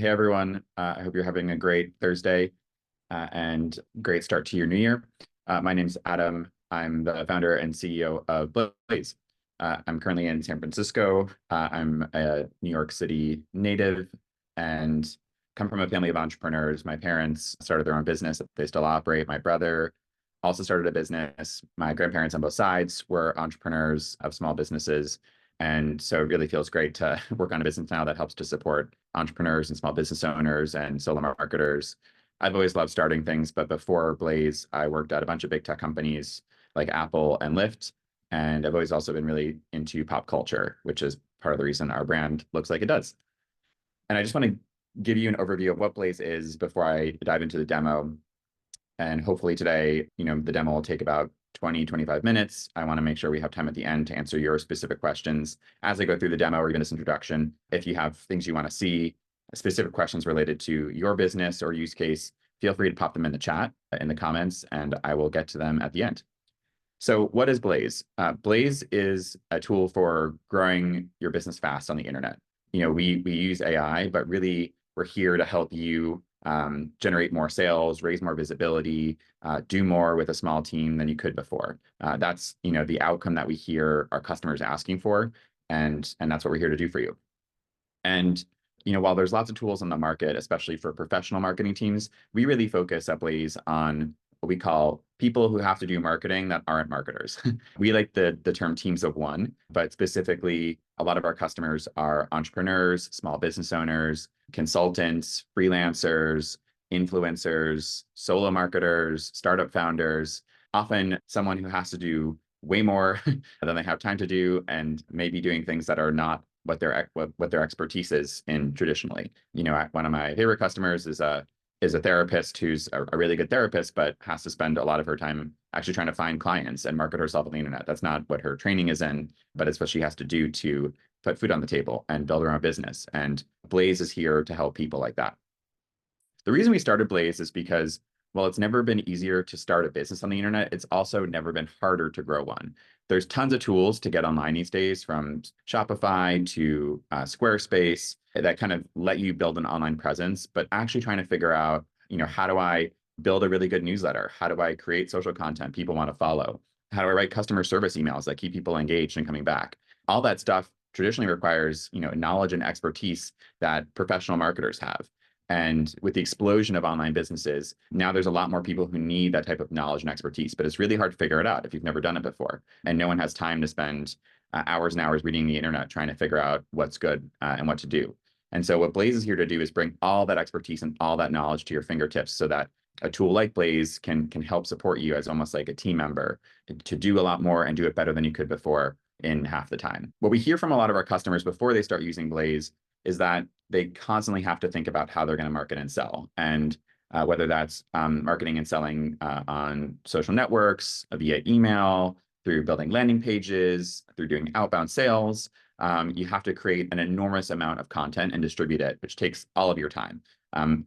Hey everyone, I hope you're having a great Thursday and great start to your new year. My name's Adam. I'm the founder and CEO of Blaze. I'm currently in San Francisco. I'm a New York City native and come from a family of entrepreneurs. My parents started their own business that they still operate. My brother also started a business. My grandparents on both sides were entrepreneurs of small businesses. And so it really feels great to work on a business now that helps to support entrepreneurs and small business owners and solo marketers. I've always loved starting things, but before Blaze, I worked at a bunch of big tech companies like Apple and Lyft. And I've always also been really into pop culture, which is part of the reason our brand looks like it does. And I just want to give you an overview of what Blaze is before I dive into the demo. And hopefully today, the demo will take about 20, 25 minutes. I want to make sure we have time at the end to answer your specific questions as I go through the demo or even this introduction. If you have things you want to see, specific questions related to your business or use case, feel free to pop them in the chat, in the comments, and I will get to them at the end. So what is Blaze? Blaze is a tool for growing your business fast on the internet. We use AI, but really we're here to help you generate more sales, raise more visibility, do more with a small team than you could before. That's the outcome that we hear our customers asking for, and that's what we're here to do for you. And while there's lots of tools on the market, especially for professional marketing teams, we really focus at Blaze on what we call people who have to do marketing that aren't marketers. We like the term teams of one, but specifically, a lot of our customers are entrepreneurs, small business owners, consultants, freelancers, influencers, solo marketers, startup founders, often someone who has to do way more than they have time to do and maybe doing things that are not what their expertise is in traditionally. One of my favorite customers is a therapist who's a really good therapist, but has to spend a lot of her time actually trying to find clients and market herself on the internet. That's not what her training is in, but it's what she has to do to put food on the table and build her own business. And Blaze is here to help people like that. The reason we started Blaze is because, while it's never been easier to start a business on the internet, it's also never been harder to grow one. There's tons of tools to get online these days, from Shopify to Squarespace, that kind of let you build an online presence, but actually trying to figure out, how do I build a really good newsletter? How do I create social content people want to follow? How do I write customer service emails that keep people engaged and coming back? All that stuff traditionally requires, knowledge and expertise that professional marketers have. And with the explosion of online businesses, now there's a lot more people who need that type of knowledge and expertise, but it's really hard to figure it out if you've never done it before. And no one has time to spend hours and hours reading the internet trying to figure out what's good and what to do. And so what Blaze is here to do is bring all that expertise and all that knowledge to your fingertips so that a tool like Blaze can help support you as almost like a team member to do a lot more and do it better than you could before in half the time. What we hear from a lot of our customers before they start using Blaze is that they constantly have to think about how they're going to market and sell. And whether that's marketing and selling on social networks, via email, through building landing pages, through doing outbound sales, you have to create an enormous amount of content and distribute it, which takes all of your time,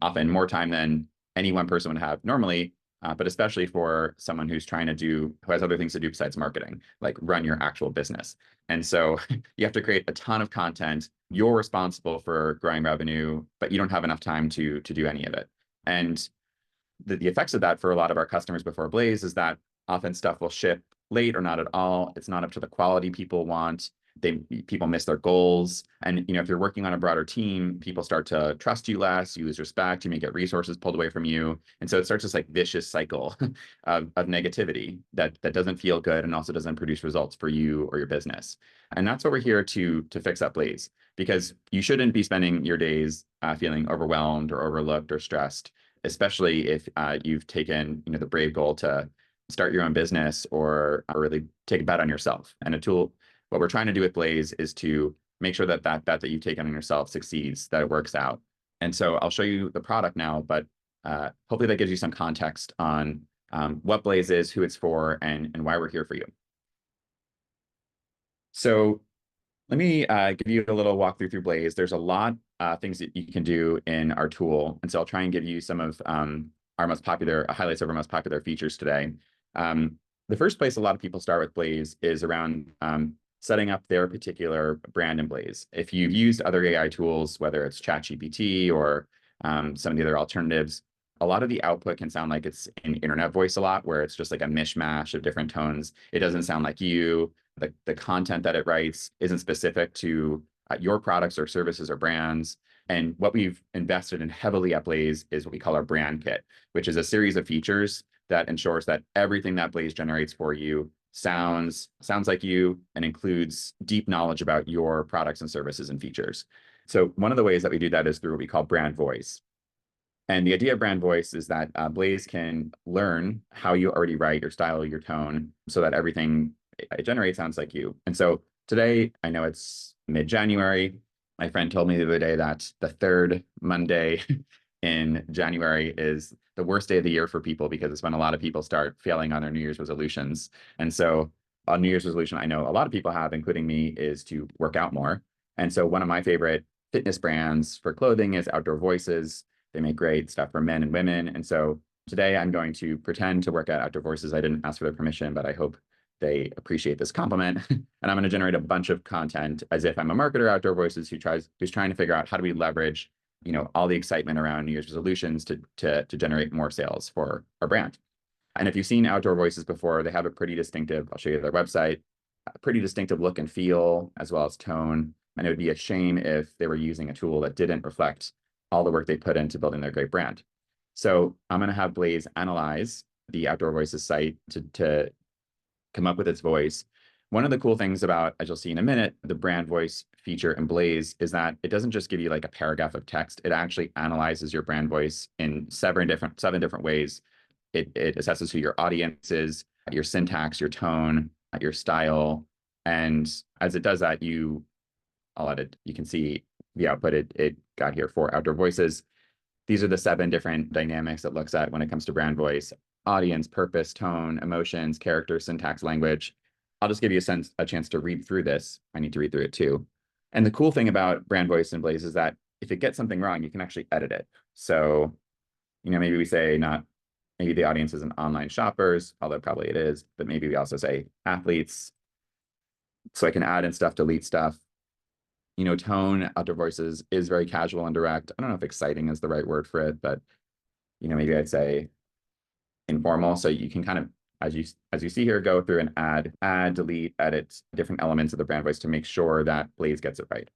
often more time than any one person would have normally, but especially for someone who has other things to do besides marketing, like run your actual business. And so you have to create a ton of content. You're responsible for growing revenue, but you don't have enough time to do any of it. And the effects of that for a lot of our customers before Blaze is that often stuff will ship late or not at all. It's not up to the quality people want. People miss their goals. And if you're working on a broader team, people start to trust you less, you lose respect, you may get resources pulled away from you. And so it starts this like vicious cycle of negativity that doesn't feel good and also doesn't produce results for you or your business. And that's what we're here to fix at Blaze, because you shouldn't be spending your days feeling overwhelmed or overlooked or stressed, especially if you've taken the brave goal to start your own business or really take a bet on yourself. And what we're trying to do with Blaze is to make sure that bet that you've taken on yourself succeeds, that it works out. And so I'll show you the product now, but hopefully that gives you some context on what Blaze is, who it's for, and why we're here for you. So let me give you a little walkthrough through Blaze. There's a lot of things that you can do in our tool. And so I'll try and give you some of our most popular highlights of our most popular features today. The first place a lot of people start with Blaze is around setting up their particular brand in Blaze. If you've used other AI tools, whether it's ChatGPT or some of the other alternatives, a lot of the output can sound like it's in internet voice a lot, where it's just like a mishmash of different tones. It doesn't sound like you. The content that it writes isn't specific to your products or services or brands. And what we've invested in heavily at Blaze is what we call our brand kit, which is a series of features that ensures that everything that Blaze generates for you sounds like you and includes deep knowledge about your products and services and features. So one of the ways that we do that is through what we call brand voice. And the idea of brand voice is that Blaze can learn how you already write, your style, your tone, so that everything it generates sounds like you. And so today, I know it's mid-January. My friend told me the other day that the third Monday in January is the worst day of the year for people, because it's when a lot of people start failing on their New Year's resolutions. And so a New Year's resolution I know a lot of people have, including me, is to work out more. And so one of my favorite fitness brands for clothing is Outdoor Voices. They make great stuff for men and women. And so today I'm going to pretend to work at Outdoor Voices. I didn't ask for their permission, but I hope they appreciate this compliment. And I'm going to generate a bunch of content as if I'm a marketer at Outdoor Voices who's trying to figure out how do we leverage, all the excitement around New Year's resolutions to generate more sales for our brand. And if you've seen Outdoor Voices before, they have a pretty distinctive, I'll show you their website, a pretty distinctive look and feel, as well as tone. And it would be a shame if they were using a tool that didn't reflect all the work they put into building their great brand. So I'm going to have Blaze analyze the Outdoor Voices site to come up with its voice. One of the cool things about, as you'll see in a minute, the brand voice feature in Blaze is that it doesn't just give you like a paragraph of text. It actually analyzes your brand voice in seven different ways. It assesses who your audience is, your syntax, your tone, your style. And as it does that, you can see the output it got here for Outdoor Voices. These are the 7 different dynamics it looks at when it comes to brand voice: audience, purpose, tone, emotions, character, syntax, language. I'll just give you a chance to read through this. I need to read through it too. And the cool thing about brand voice in Blaze is that if it gets something wrong, you can actually edit it. So, maybe we say maybe the audience isn't online shoppers, although probably it is, but maybe we also say athletes. So I can add in stuff, delete stuff. Tone, Outdoor Voices is very casual and direct. I don't know if exciting is the right word for it, but maybe I'd say informal. So you can kind of, as you see here, go through and add, delete, edit different elements of the brand voice to make sure that Blaze gets it right.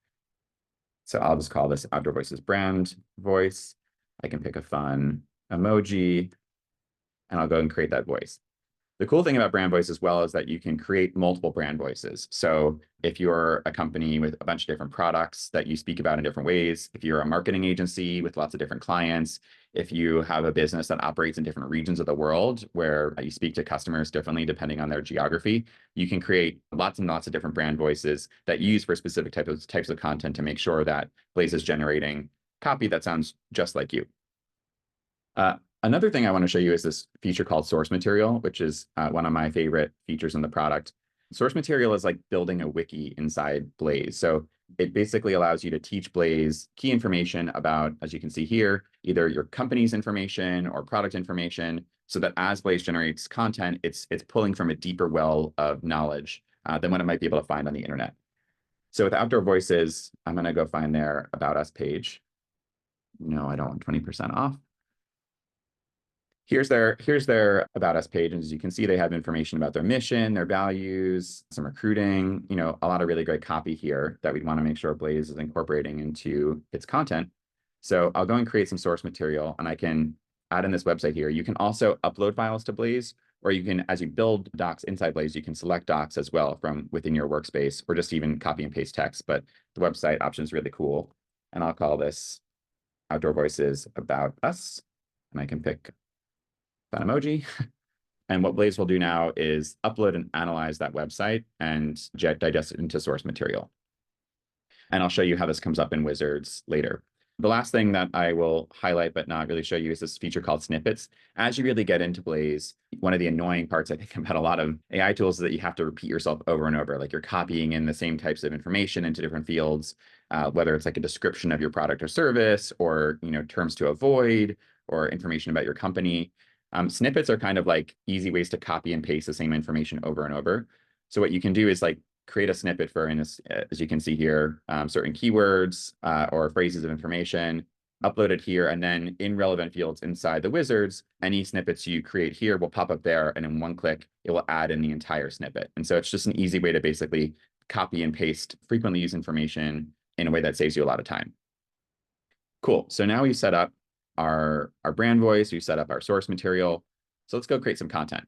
So I'll just call this Outdoor Voices brand voice. I can pick a fun emoji, and I'll go and create that voice. The cool thing about brand voice as well is that you can create multiple brand voices. So if you're a company with a bunch of different products that you speak about in different ways, if you're a marketing agency with lots of different clients, if you have a business that operates in different regions of the world where you speak to customers differently depending on their geography, you can create lots and lots of different brand voices that you use for specific types of content to make sure that Blaze is generating copy that sounds just like you. Another thing I want to show you is this feature called Source Material, which is one of my favorite features in the product. Source Material is like building a wiki inside Blaze. So it basically allows you to teach Blaze key information about, as you can see here, either your company's information or product information, so that as Blaze generates content, it's pulling from a deeper well of knowledge than what it might be able to find on the internet. So with Outdoor Voices, I'm going to go find their About Us page. No, I don't want 20% off. Here's their About Us page. And as you can see, they have information about their mission, their values, some recruiting, a lot of really great copy here that we'd want to make sure Blaze is incorporating into its content. So I'll go and create some source material, and I can add in this website here. You can also upload files to Blaze, or you can, as you build docs inside Blaze, you can select docs as well from within your workspace, or just even copy and paste text. But the website option is really cool. And I'll call this Outdoor Voices About Us, and I can pick that emoji. And what Blaze will do now is upload and analyze that website and digest it into source material. And I'll show you how this comes up in Wizards later. The last thing that I will highlight but not really show you is this feature called snippets. As you really get into Blaze, one of the annoying parts I think about a lot of AI tools is that you have to repeat yourself over and over. Like you're copying in the same types of information into different fields, whether it's like a description of your product or service, or terms to avoid, or information about your company. Snippets are kind of like easy ways to copy and paste the same information over and over. So what you can do is like create a snippet for, as you can see here, certain keywords or phrases of information, upload it here, and then in relevant fields inside the wizards, any snippets you create here will pop up there, and in one click, it will add in the entire snippet. And so it's just an easy way to basically copy and paste frequently used information in a way that saves you a lot of time. Cool. So now we've set up our brand voice, we've set up our source material. So let's go create some content.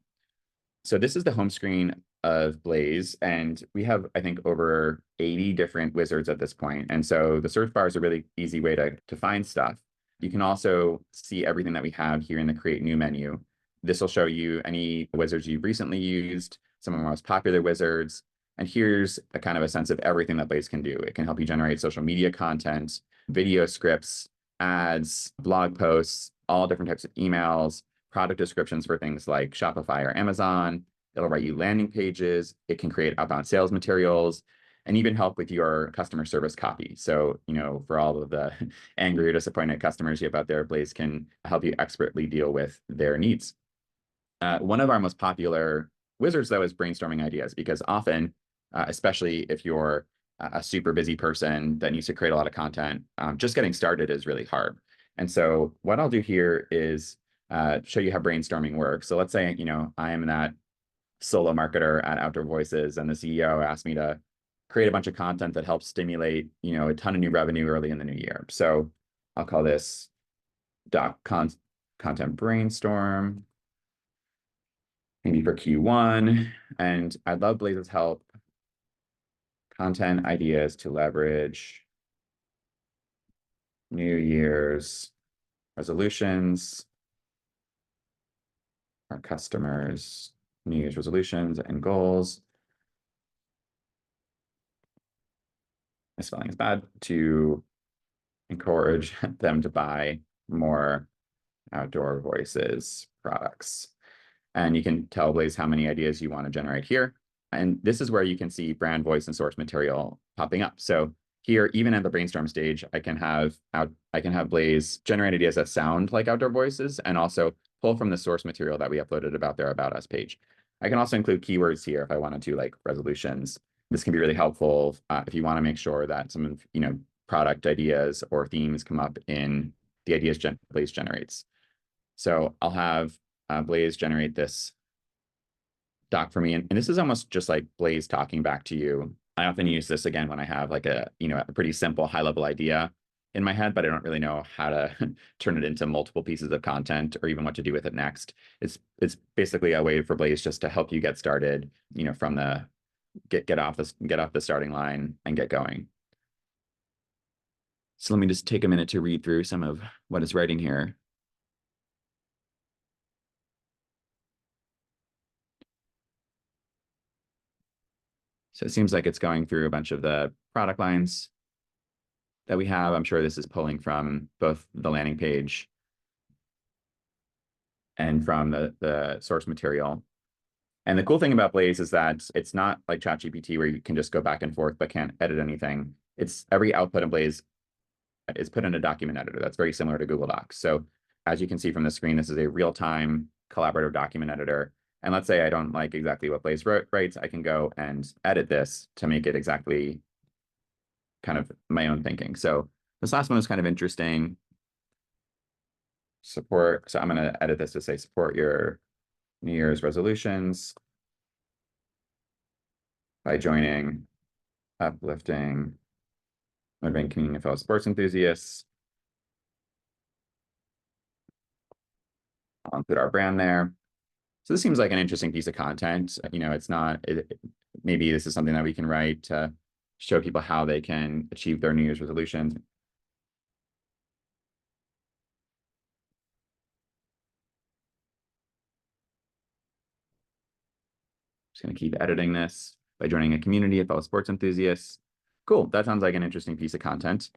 So this is the home screen of Blaze, and we have, I think, over 80 different wizards at this point. And so the search bar is a really easy way to find stuff. You can also see everything that we have here in the Create New menu. This will show you any wizards you've recently used, some of our most popular wizards. And here's a kind of a sense of everything that Blaze can do. It can help you generate social media content, video scripts, ads, blog posts, all different types of emails, product descriptions for things like Shopify or Amazon. It'll write you landing pages. It can create outbound sales materials and even help with your customer service copy. So, for all of the angry or disappointed customers you have out there, Blaze can help you expertly deal with their needs. One of our most popular wizards, though, is brainstorming ideas, because often, especially if you're a super busy person that needs to create a lot of content, just getting started is really hard. And so what I'll do here is show you how brainstorming works. So let's say, I am that solo marketer at Outdoor Voices, and the CEO asked me to create a bunch of content that helps stimulate, a ton of new revenue early in the new year. So I'll call this content brainstorm, maybe for Q1. And I'd love Blaze's help. Content ideas to leverage New Year's resolutions, our customers' New Year's resolutions and goals. My spelling is bad. To encourage them to buy more Outdoor Voices products. And you can tell Blaze how many ideas you want to generate here. And this is where you can see brand voice and source material popping up. So here, even at the brainstorm stage, I can have Blaze generate ideas that sound like Outdoor Voices and also pull from the source material that we uploaded about their About Us page. I can also include keywords here if I wanted to, like resolutions. This can be really helpful if you want to make sure that some of product ideas or themes come up in the ideas Blaze generates. So I'll have Blaze generate this doc for me, and this is almost just like Blaze talking back to you. I often use this again when I have like a pretty simple high-level idea in my head, but I don't really know how to turn it into multiple pieces of content or even what to do with it next. It's basically a way for Blaze just to help you get started, from the get off the starting line and get going. So let me just take a minute to read through some of what it's writing here. So it seems like it's going through a bunch of the product lines that we have. I'm sure this is pulling from both the landing page and from the source material. And the cool thing about Blaze is that it's not like ChatGPT where you can just go back and forth but can't edit anything. It's every output in Blaze is put in a document editor. That's very similar to Google Docs. So as you can see from the screen, this is a real-time collaborative document editor. And let's say I don't like exactly what Blaze writes, I can go and edit this to make it exactly kind of my own thinking. So this last one is kind of interesting. Support, so I'm going to edit this to say support your New Year's resolutions by joining uplifting, motivating community of fellow sports enthusiasts. I'll include our brand there. So this seems like an interesting piece of content. It's not, maybe this is something that we can write to show people how they can achieve their New Year's resolutions. Just going to keep editing this by joining a community of fellow sports enthusiasts. Cool. That sounds like an interesting piece of content.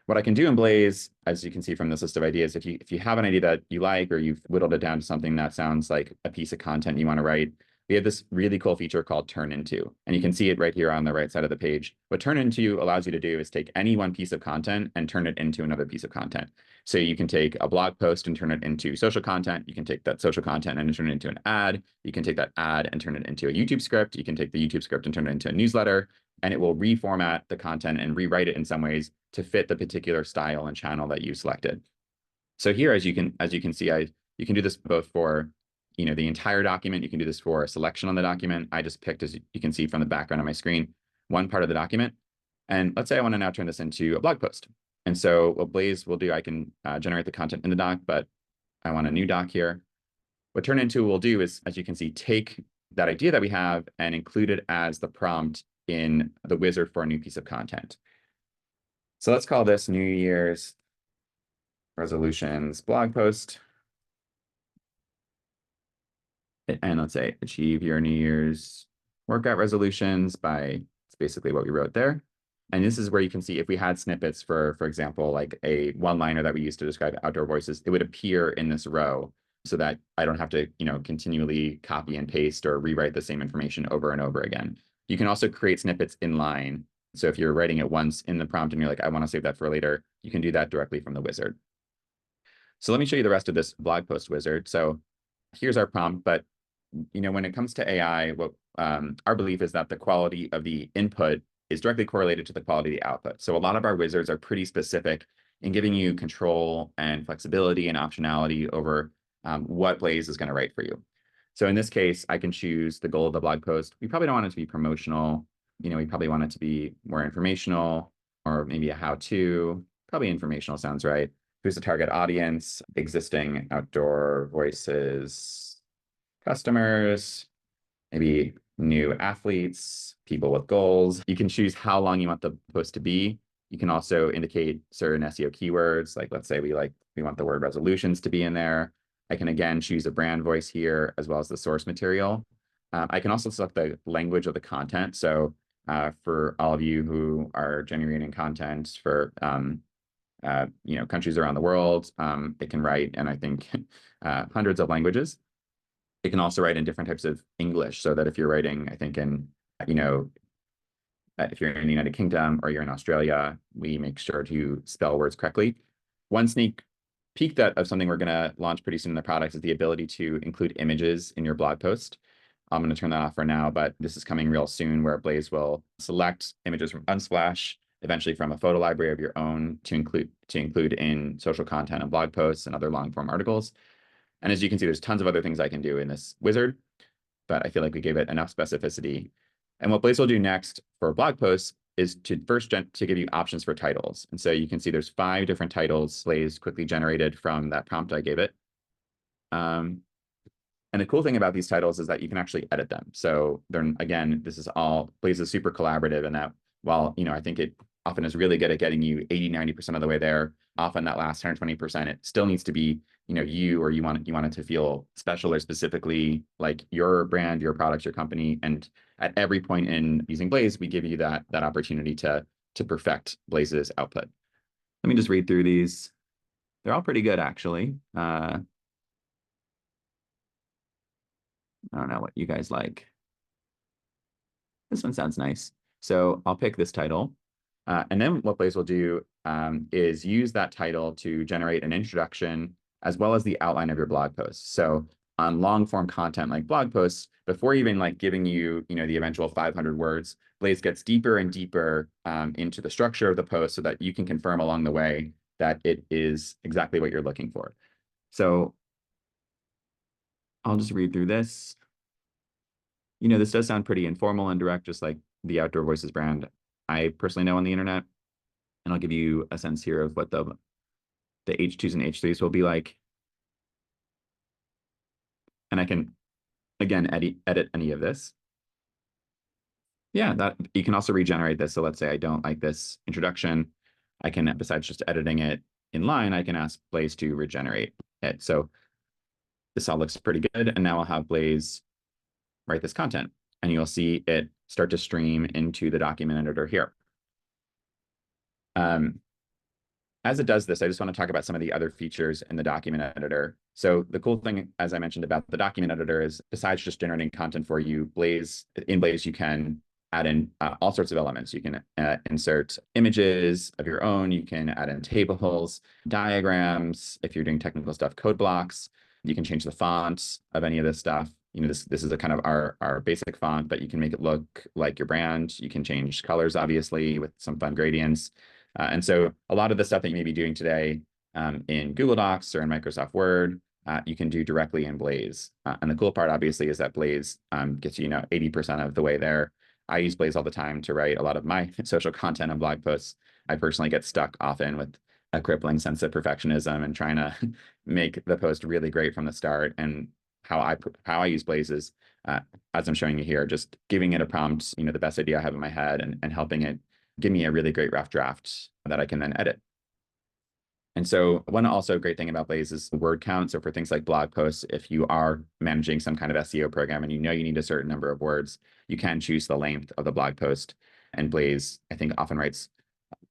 What I can do in Blaze, as you can see from this list of ideas, if you have an idea that you like or you've whittled it down to something that sounds like a piece of content you want to write, we have this really cool feature called Turn Into, and you can see it right here on the right side of the page. What Turn Into allows you to do is take any one piece of content and turn it into another piece of content. So you can take a blog post and turn it into social content. You can take that social content and turn it into an ad. You can take that ad and turn it into a YouTube script. You can take the YouTube script and turn it into a newsletter, and it will reformat the content and rewrite it in some ways to fit the particular style and channel that you selected. So here, as you can see, you can do this both for the entire document. You can do this for a selection on the document. I just picked, as you can see from the background on my screen, one part of the document. And let's say I want to now turn this into a blog post. And so what Blaze will do, I can generate the content in the doc, but I want a new doc here. What Turn Into will do is, as you can see, take that idea that we have and include it as the prompt in the wizard for a new piece of content. So let's call this New Year's Resolutions blog post. And let's say achieve your New Year's workout resolutions by, it's basically what we wrote there. And this is where you can see if we had snippets for example, like a one-liner that we used to describe outdoor voices, it would appear in this row so that I don't have to, continually copy and paste or rewrite the same information over and over again. You can also create snippets in line. So if you're writing it once in the prompt and you're like, I want to save that for later, you can do that directly from the wizard. So let me show you the rest of this blog post wizard. So here's our prompt, but when it comes to AI, what our belief is that the quality of the input is directly correlated to the quality of the output. So a lot of our wizards are pretty specific in giving you control and flexibility and optionality over what Blaze is going to write for you. So in this case, I can choose the goal of the blog post. We probably don't want it to be promotional. We probably want it to be more informational, or maybe a how-to. Probably informational sounds right. Who's the target audience? Existing outdoor voices customers, maybe new athletes, people with goals. You can choose how long you want the post to be. You can also indicate certain SEO keywords, like let's say we want the word resolutions to be in there. I can again choose a brand voice here as well as the source material. I can also select the language of the content. So for all of you who are generating content for countries around the world, it can write in I think hundreds of languages. It can also write in different types of English, so that if you're writing, I think in, if you're in the United Kingdom or you're in Australia, we make sure to spell words correctly. One sneak peek of something we're going to launch pretty soon in the product is the ability to include images in your blog post. I'm going to turn that off for now, but this is coming real soon, where Blaze will select images from Unsplash, eventually from a photo library of your own, to include in social content and blog posts and other long form articles. And as you can see, there's tons of other things I can do in this wizard, but I feel like we gave it enough specificity. And what Blaze will do next for blog posts is to first to give you options for titles. And so you can see there's 5 different titles Blaze quickly generated from that prompt I gave it. And the cool thing about these titles is that you can actually edit them. So again, this is all, Blaze is super collaborative in that while, I think it often is really good at getting you 80–90% of the way there, often that last 120%, it still needs to be, you want it to feel special or specifically like your brand, your products, your company. And at every point in using Blaze, we give you that opportunity to perfect Blaze's output. Let me just read through these. They're all pretty good, actually. I don't know what you guys like. This one sounds nice. So I'll pick this title. And then what Blaze will do is use that title to generate an introduction as well as the outline of your blog post. So on long form content like blog posts, before even giving you, the eventual 500 words, Blaze gets deeper and deeper into the structure of the post so that you can confirm along the way that it is exactly what you're looking for. So I'll just read through this. This does sound pretty informal and direct, just like the Outdoor Voices brand I personally know on the internet. And I'll give you a sense here of what the H2s and H3s will be like. And I can, again, edit any of this. Yeah, that you can also regenerate this. So let's say I don't like this introduction. I can, besides just editing it in line, I can ask Blaze to regenerate it. So this all looks pretty good. And now I'll have Blaze write this content. And you'll see it start to stream into the document editor here. As it does this, I just want to talk about some of the other features in the document editor. So the cool thing, as I mentioned about the document editor, is besides just generating content for you, in Blaze, you can add in all sorts of elements. You can insert images of your own. You can add in tables, diagrams. If you're doing technical stuff, code blocks. You can change the font of any of this stuff. This is a kind of our basic font, but you can make it look like your brand. You can change colors, obviously, with some fun gradients. And so a lot of the stuff that you may be doing today in Google Docs or in Microsoft Word, you can do directly in Blaze. And the cool part, obviously, is that Blaze gets you 80% of the way there. I use Blaze all the time to write a lot of my social content and blog posts. I personally get stuck often with a crippling sense of perfectionism and trying to make the post really great from the start. And how I use Blaze is, as I'm showing you here, just giving it a prompt, the best idea I have in my head, and helping it give me a really great rough draft that I can then edit. And so one also great thing about Blaze is word count. So for things like blog posts, if you are managing some kind of SEO program and you need a certain number of words, you can choose the length of the blog post. And Blaze, I think, often writes,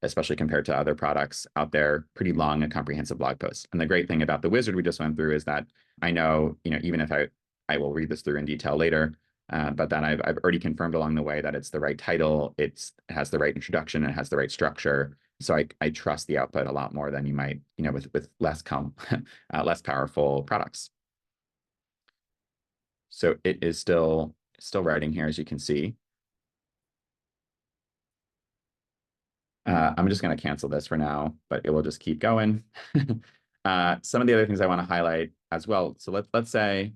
especially compared to other products out there, pretty long and comprehensive blog posts. And the great thing about the wizard we just went through is that I know, even if I will read this through in detail later, but then I've already confirmed along the way that it's the right title, it has the right introduction, and it has the right structure. So I trust the output a lot more than you might, with less powerful products. So it is still writing here, as you can see. I'm just going to cancel this for now, but it will just keep going. Some of the other things I want to highlight as well. So let's say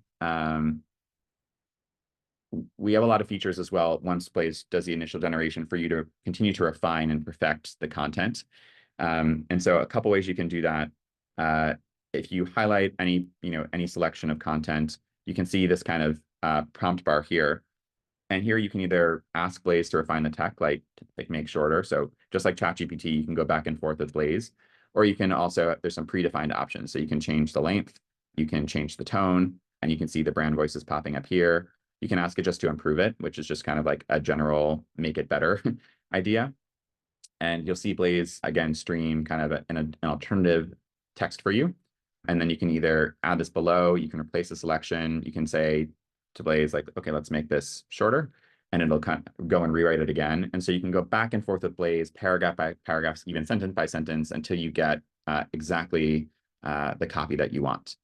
we have a lot of features as well once Blaze does the initial generation for you to continue to refine and perfect the content. And so a couple ways you can do that. If you highlight any selection of content, you can see this kind of prompt bar here. And here you can either ask Blaze to refine the tech, like make shorter. So just like ChatGPT, you can go back and forth with Blaze. Or you can also, there's some predefined options. So you can change the length, you can change the tone, and you can see the brand voices popping up here. You can ask it just to improve it, which is just kind of like a general make it better idea. And you'll see Blaze, again, stream kind of an alternative text for you. And then you can either add this below, you can replace the selection, you can say to Blaze, like, okay, let's make this shorter, and it'll kind of go and rewrite it again. And so you can go back and forth with Blaze, paragraph by paragraph, even sentence by sentence, until you get exactly the copy that you want.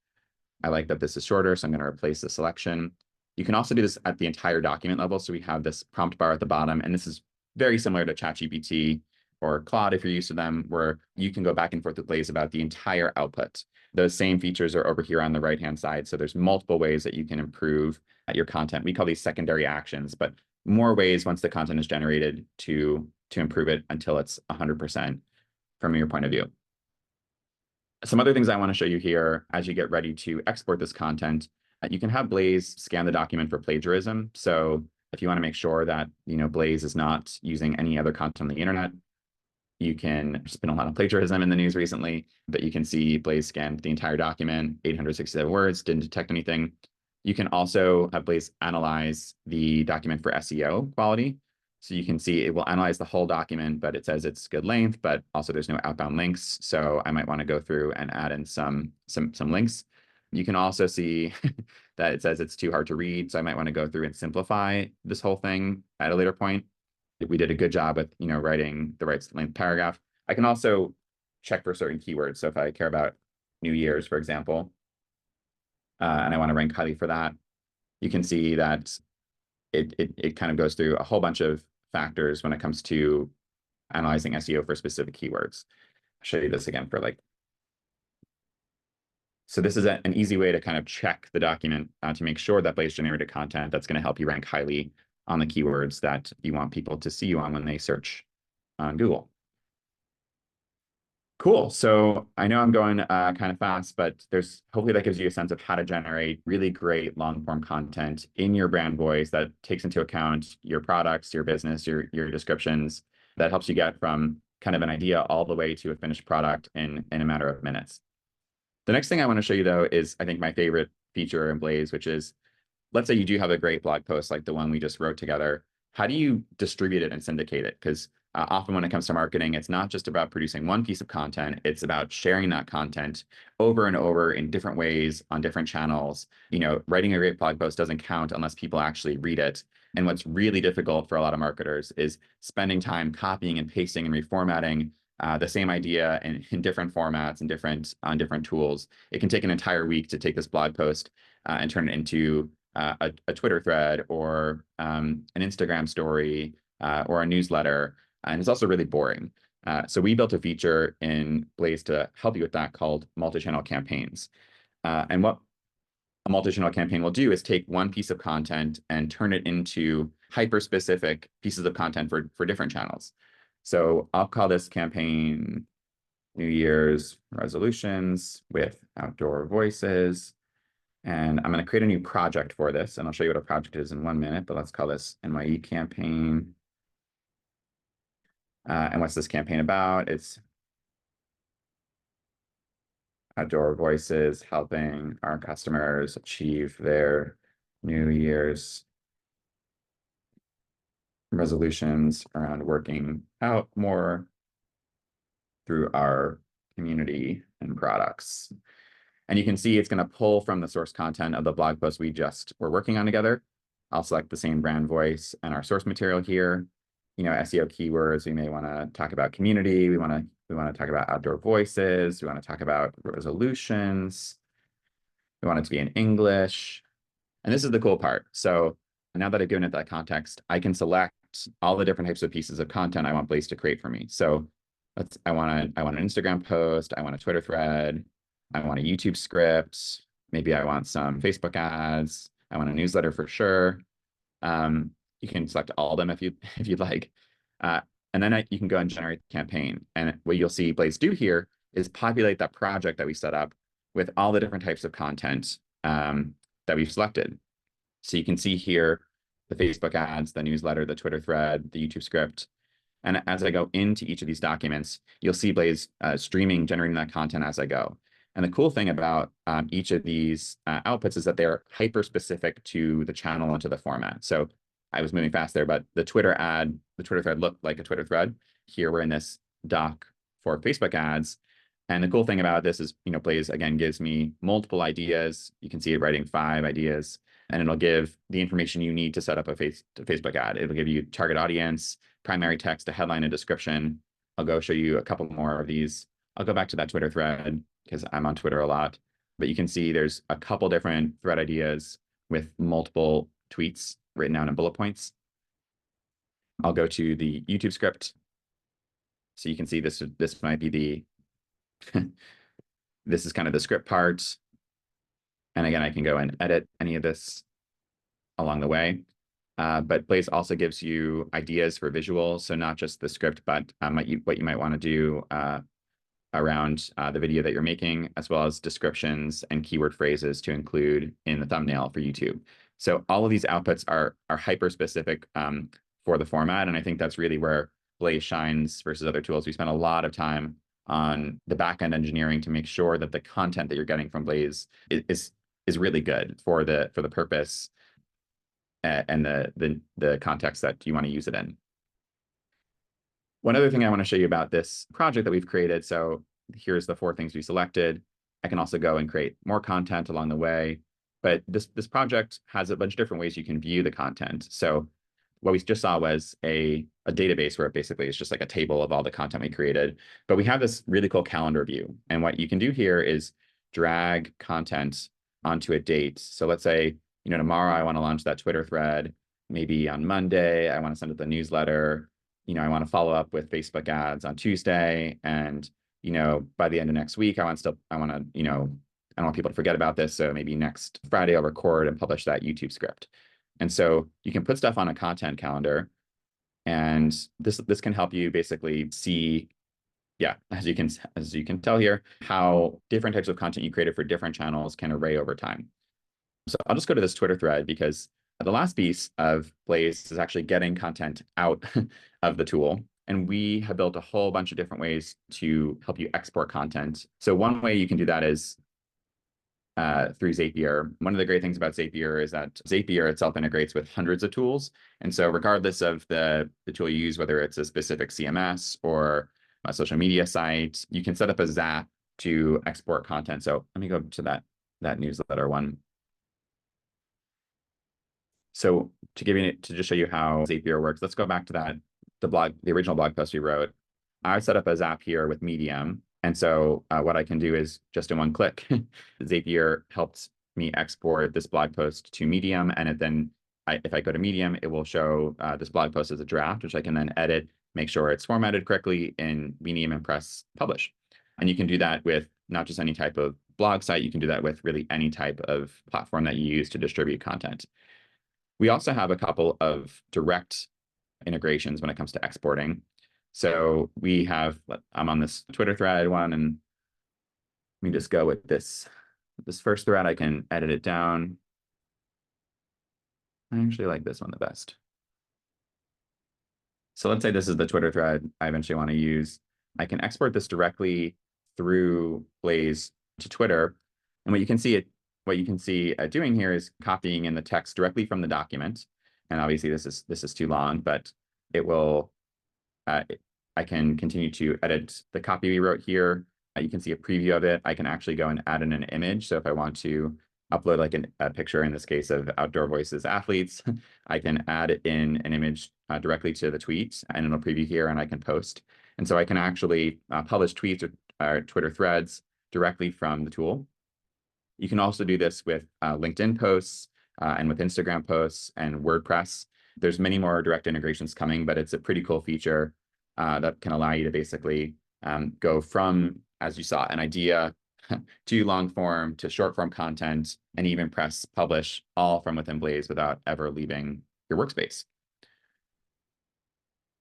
I like that this is shorter, so I'm going to replace the selection. You can also do this at the entire document level. So we have this prompt bar at the bottom, and this is very similar to ChatGPT or Claude, if you're used to them, where you can go back and forth with Blaze about the entire output. Those same features are over here on the right-hand side. So there's multiple ways that you can improve your content. We call these secondary actions, but more ways once the content is generated to improve it until it's 100% from your point of view. Some other things I want to show you here as you get ready to export this content. You can have Blaze scan the document for plagiarism. So if you want to make sure that Blaze is not using any other content on the internet, you can, there's been a lot of plagiarism in the news recently, but you can see Blaze scanned the entire document, 867 words, didn't detect anything. You can also have Blaze analyze the document for SEO quality. So you can see it will analyze the whole document, but it says it's good length, but also there's no outbound links. So I might want to go through and add in some links. You can also see that it says it's too hard to read. So I might want to go through and simplify this whole thing at a later point. We did a good job with writing the right length paragraph. I can also check for certain keywords. So if I care about New Year's, for example, and I want to rank highly for that, you can see that it kind of goes through a whole bunch of factors when it comes to analyzing SEO for specific keywords. I'll show you this again for so this is an easy way to kind of check the document to make sure that Blaze generated content that's going to help you rank highly on the keywords that you want people to see you on when they search on Google. Cool. So I know I'm going kind of fast, but hopefully that gives you a sense of how to generate really great long form content in your brand voice that takes into account your products, your business, your descriptions, that helps you get from kind of an idea all the way to a finished product in a matter of minutes. The next thing I want to show you, though, is I think my favorite feature in Blaze, which is, let's say you do have a great blog post like the one we just wrote together. How do you distribute it and syndicate it? Because Often when it comes to marketing, it's not just about producing one piece of content, it's about sharing that content over and over in different ways on different channels. Writing a great blog post doesn't count unless people actually read it. And what's really difficult for a lot of marketers is spending time copying and pasting and reformatting the same idea in different formats and on different tools. It can take an entire week to take this blog post and turn it into a Twitter thread or an Instagram story or a newsletter. And it's also really boring. So we built a feature in Blaze to help you with that called multi-channel campaigns. And what a multi-channel campaign will do is take one piece of content and turn it into hyper-specific pieces of content for different channels. So I'll call this campaign New Year's Resolutions with Outdoor Voices. And I'm going to create a new project for this. And I'll show you what a project is in 1 minute, but let's call this NYE campaign. And what's this campaign about? It's Outdoor Voices helping our customers achieve their New Year's resolutions around working out more through our community and products. And you can see it's going to pull from the source content of the blog post we just were working on together. I'll select the same brand voice and our source material here. SEO keywords, we may want to talk about community. We want to talk about outdoor voices. We want to talk about resolutions. We want it to be in English. And this is the cool part. So now that I've given it that context, I can select all the different types of pieces of content I want Blaze to create for me. So I want an Instagram post. I want a Twitter thread. I want a YouTube script. Maybe I want some Facebook ads. I want a newsletter for sure. You can select all of them if you'd like. And then you can go and generate the campaign. And what you'll see Blaze do here is populate that project that we set up with all the different types of content that we've selected. So you can see here the Facebook ads, the newsletter, the Twitter thread, the YouTube script. And as I go into each of these documents, you'll see Blaze streaming, generating that content as I go. And the cool thing about each of these outputs is that they're hyper-specific to the channel and to the format. So I was moving fast there, but the Twitter thread looked like a Twitter thread. Here we're in this doc for Facebook ads. And the cool thing about this is, Blaze, again, gives me multiple ideas. You can see it writing 5 ideas, and it'll give the information you need to set up a Facebook ad. It'll give you target audience, primary text, a headline, and description. I'll go show you a couple more of these. I'll go back to that Twitter thread because I'm on Twitter a lot. But you can see there's a couple different thread ideas with multiple tweets written down in bullet points. I'll go to the YouTube script. So you can see this might be the, this is kind of the script part. And again, I can go and edit any of this along the way. But Blaze also gives you ideas for visuals. So not just the script, but what you might want to do around the video that you're making, as well as descriptions and keyword phrases to include in the thumbnail for YouTube. So all of these outputs are hyper-specific for the format. And I think that's really where Blaze shines versus other tools. We spend a lot of time on the back-end engineering to make sure that the content that you're getting from Blaze is really good for the purpose and the context that you want to use it in. One other thing I want to show you about this project that we've created. So here's the 4 things we selected. I can also go and create more content along the way. But this project has a bunch of different ways you can view the content. So what we just saw was a database where it basically is just like a table of all the content we created. But we have this really cool calendar view. And what you can do here is drag content onto a date. So let's say, tomorrow I want to launch that Twitter thread. Maybe on Monday, I want to send it the newsletter. I want to follow up with Facebook ads on Tuesday. And, by the end of next week, I don't want people to forget about this. So maybe next Friday, I'll record and publish that YouTube script. And so you can put stuff on a content calendar. And this can help you basically see, as you can tell here, how different types of content you created for different channels can array over time. So I'll just go to this Twitter thread because the last piece of Blaze is actually getting content out of the tool. And we have built a whole bunch of different ways to help you export content. So one way you can do that is through Zapier. One of the great things about Zapier is that Zapier itself integrates with hundreds of tools. And so regardless of the tool you use, whether it's a specific CMS or a social media site, you can set up a Zap to export content. So let me go to that newsletter one. So to just show you how Zapier works, let's go back to the original blog post we wrote. I set up a Zap here with Medium. And so what I can do is just in one click, Zapier helps me export this blog post to Medium. And then if I go to Medium, it will show this blog post as a draft, which I can then edit, make sure it's formatted correctly in Medium and press publish. And you can do that with not just any type of blog site, you can do that with really any type of platform that you use to distribute content. We also have a couple of direct integrations when it comes to exporting. So I'm on this Twitter thread one, and let me just go with this first thread. I can edit it down. I actually like this one the best. So let's say this is the Twitter thread I eventually want to use. I can export this directly through Blaze to Twitter. And what you can see doing here is copying in the text directly from the document. And obviously this is too long, but it will, I can continue to edit the copy we wrote here. You can see a preview of it. I can actually go and add in an image. So if I want to upload like a picture, in this case of Outdoor Voices athletes, I can add in an image directly to the tweet, and it'll preview here, and I can post. And so I can actually publish tweets or Twitter threads directly from the tool. You can also do this with LinkedIn posts and with Instagram posts and WordPress. There's many more direct integrations coming, but it's a pretty cool feature that can allow you to basically go from, as you saw, an idea to long form to short form content, and even press publish all from within Blaze without ever leaving your workspace.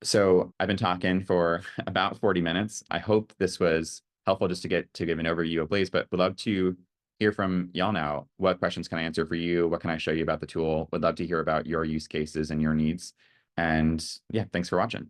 So I've been talking for about 40 minutes. I hope this was helpful just to give an overview of Blaze, but would love to hear from y'all now. What questions can I answer for you? What can I show you about the tool? Would love to hear about your use cases and your needs. And yeah, thanks for watching.